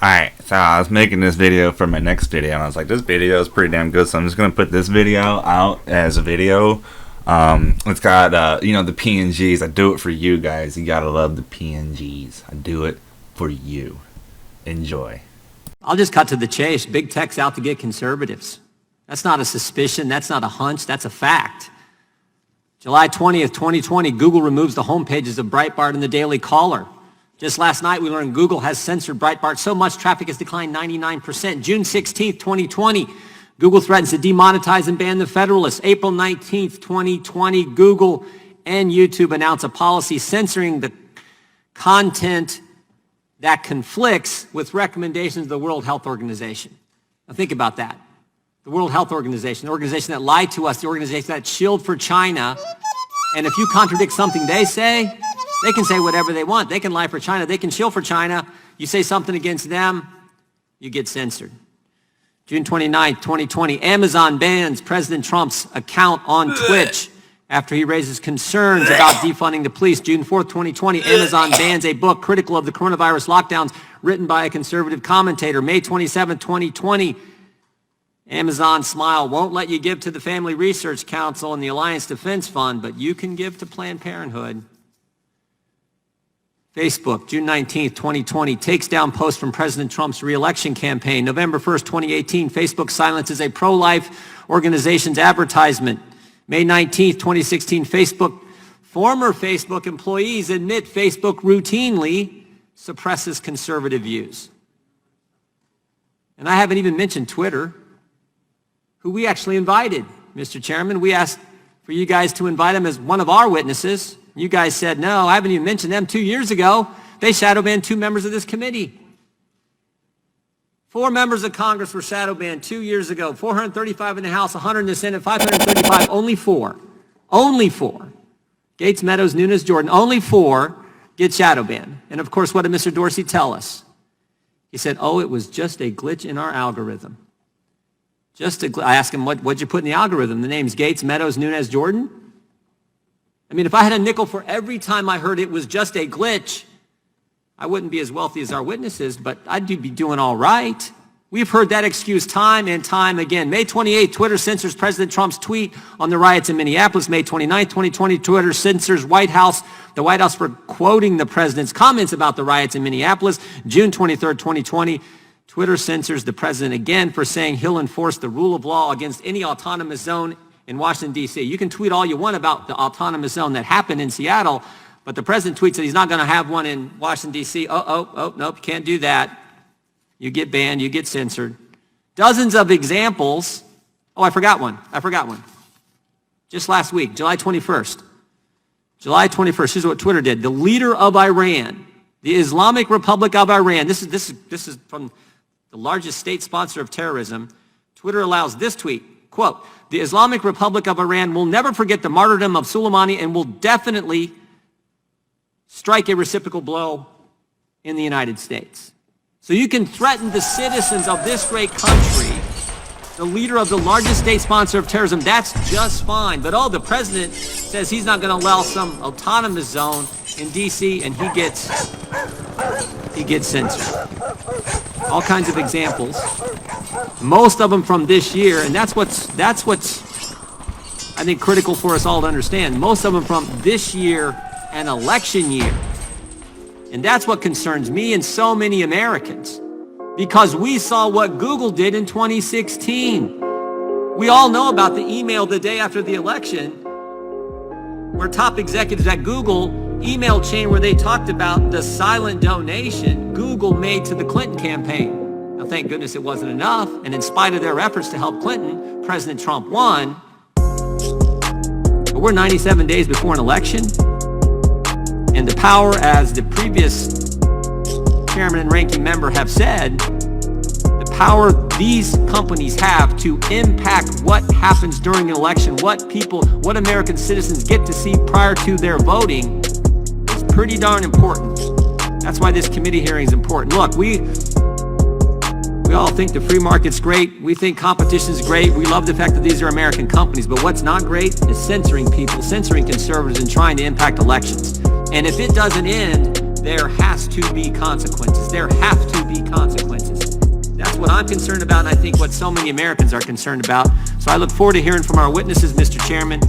Alright, so I was making this video for my next video, and I was like, this video is pretty damn good, so I'm just going to put this video out as a video. It's got, the PNGs. I do it for you guys. You gotta love the PNGs. I do it for you. Enjoy. I'll just cut to the chase. Big tech's out to get conservatives. That's not a suspicion. That's not a hunch. That's a fact. July 20th, 2020, Google removes the homepages of Breitbart and the Daily Caller. Just last night, we learned Google has censored Breitbart so much traffic has declined 99%. June 16th, 2020, Google threatens to demonetize and ban the Federalist. April 19th, 2020, Google and YouTube announce a policy censoring the content that conflicts with recommendations of the World Health Organization. Now think about that. The World Health Organization, the organization that lied to us, the organization that shilled for China. And if you contradict something they say, they can say whatever they want. They can lie for China. They can shill for China. You say something against them, you get censored. June 29th, 2020, Amazon bans President Trump's account on Twitch after he raises concerns about defunding the police. June 4th, 2020, Amazon bans a book critical of the coronavirus lockdowns written by a conservative commentator. May 27th, 2020, Amazon Smile won't let you give to the Family Research Council and the Alliance Defense Fund, but you can give to Planned Parenthood. Facebook, June 19th, 2020, takes down post from President Trump's re-election campaign. November 1st, 2018, Facebook silences a pro-life organization's advertisement. May 19th, 2016, former Facebook employees admit Facebook routinely suppresses conservative views. And I haven't even mentioned Twitter, who we actually invited, Mr. Chairman. We asked for you guys to invite him as one of our witnesses. You guys said, no, I haven't even mentioned them. 2 years ago, they shadow banned 2 members of this committee. 4 members of Congress were shadow banned 2 years ago. 435 in the House, 100 in the Senate, 535, only 4. Only 4. Gates, Meadows, Nunes, Jordan, only 4 get shadow banned. And of course, what did Mr. Dorsey tell us? He said, oh, it was just a glitch in our algorithm. I asked him, what'd you put in the algorithm? The names Gates, Meadows, Nunes, Jordan? I mean, if I had a nickel for every time I heard it was just a glitch, I wouldn't be as wealthy as our witnesses, but I'd be doing all right. We've heard that excuse time and time again. May 28th, Twitter censors President Trump's tweet on the riots in Minneapolis. May 29th, 2020, Twitter censors the White House for quoting the president's comments about the riots in Minneapolis. June 23rd, 2020, Twitter censors the president again for saying he'll enforce the rule of law against any autonomous zone in Washington, D.C. You can tweet all you want about the autonomous zone that happened in Seattle, but the president tweets that he's not going to have one in Washington, D.C. Nope, you can't do that. You get banned, you get censored. Dozens of examples. Oh, I forgot one. Just last week, July 21st. Here's what Twitter did. The leader of Iran, the Islamic Republic of Iran, this is from the largest state sponsor of terrorism. Twitter allows this tweet. Quote, the Islamic Republic of Iran will never forget the martyrdom of Soleimani and will definitely strike a reciprocal blow in the United States. So you can threaten the citizens of this great country, the leader of the largest state sponsor of terrorism. That's just fine. But the president says he's not going to allow some autonomous zone in D.C. and he gets censored. All kinds of examples. Most of them from this year, and that's what's I think critical for us all to understand. Most of them from this year and election year. And that's what concerns me and so many Americans, because we saw what Google did in 2016. We all know about the email the day after the election where top executives at Google email chain where they talked about the silent donation Google made to the Clinton campaign. Now, thank goodness it wasn't enough, and in spite of their efforts to help Clinton, President Trump won. But we're 97 days before an election, and the power, as the previous chairman and ranking member have said, the power these companies have to impact what happens during an election, what American citizens get to see prior to their voting, is pretty darn important. That's why this committee hearing is important. Look, we all think the free market's great. We think competition's great. We love the fact that these are American companies. But what's not great is censoring people, censoring conservatives, and trying to impact elections. And if it doesn't end there has to be consequences. There have to be consequences. That's what I'm concerned about, and I think what so many Americans are concerned about. So I look forward to hearing from our witnesses, Mr. Chairman.